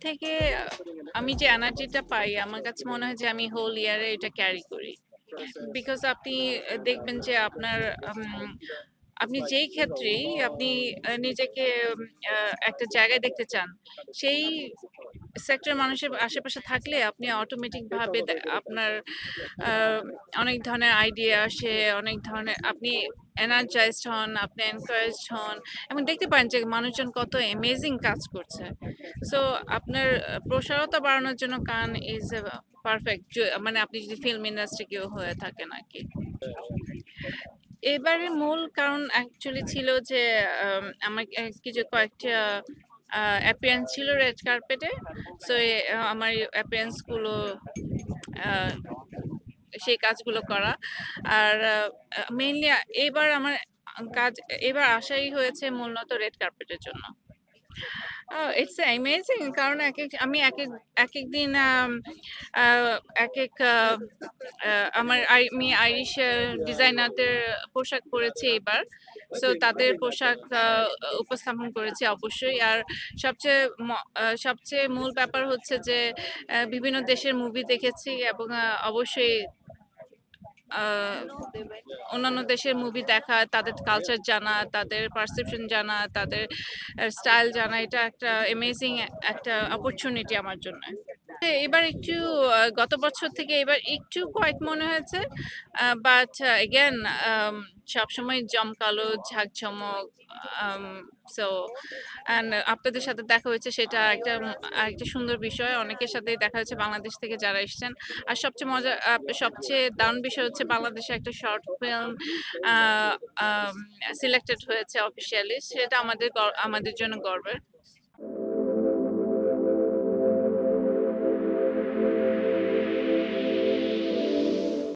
থেকে আমি যে এনার্জিটা পাই আমার কাছে মনে হয় যে আমি হোল ইয়ারে এটা ক্যারি করি। বিকজ আপনি দেখবেন যে আপনার আপনি যেই ক্ষেত্রেই আপনি নিজেকে একটা জায়গায় দেখতে চান, সেই সেক্টর মানুষের আশেপাশে থাকলে আপনি অটোমেটিক ভাবে আপনার আহ, অনেক ধরনের আইডিয়া আসে, অনেক ধরনের আপনি এনার্জাইজড হন, আপনি এনকারেজড হন এবং দেখতে পারেন যে মানুষজন কত অ্যামেজিং কাজ করছে। সো আপনার প্রসারতা বাড়ানোর জন্য কান ইজ পারফেক্ট, মানে আপনি যদি ফিল্ম ইন্ডাস্ট্রি কেউ হয়ে থাকেন আর কি। এবারে মূল কারণ অ্যাকচুয়ালি ছিল যে আমার কিছু কয়েকটা অ্যাপিয়ারেন্স ছিল রেড কার্পেটে। সো আমার অ্যাপিয়ারেন্স গুলো আহ, সেই কাজগুলো করা। আর মেইনলি এবার আমার কাজ এবার আসাই হয়েছে মূলত রেড কার্পেটের জন্য। ইটস অ্যামেজিং, কারণ আমি এক এক দিন এক এক আমি আইরিশ ডিজাইনারদের পোশাক পরেছি এবার। সো তাদের পোশাক উপস্থাপন করেছি অবশ্যই। আর সবচেয়ে মূল ব্যাপার হচ্ছে যে বিভিন্ন দেশের মুভি দেখেছি এবং অবশ্যই আহ, অন্যান্য দেশের মুভি দেখা, তাদের কালচার জানা, তাদের পারসেপশন জানা, তাদের স্টাইল জানা, এটা একটা অ্যামেজিং একটা অপরচুনিটি আমার জন্য। এবার একটু গত বছর থেকে এবার একটু কোয়াইট মনে হয়েছে, বাট এগেন সবসময় জমকালো ঝাঁকঝমক। সো অ্যান্ড আপনাদের সাথে দেখা হয়েছে, সেটা একটা সুন্দর বিষয়। অনেকের সাথে দেখা হয়েছে বাংলাদেশ থেকে যারা এসেছেন। আর সবচেয়ে দারুণ বিষয় হচ্ছে বাংলাদেশে একটা শর্ট ফিল্ম সিলেক্টেড হয়েছে অফিসিয়ালি, সেটা আমাদের জন্য গর্বের।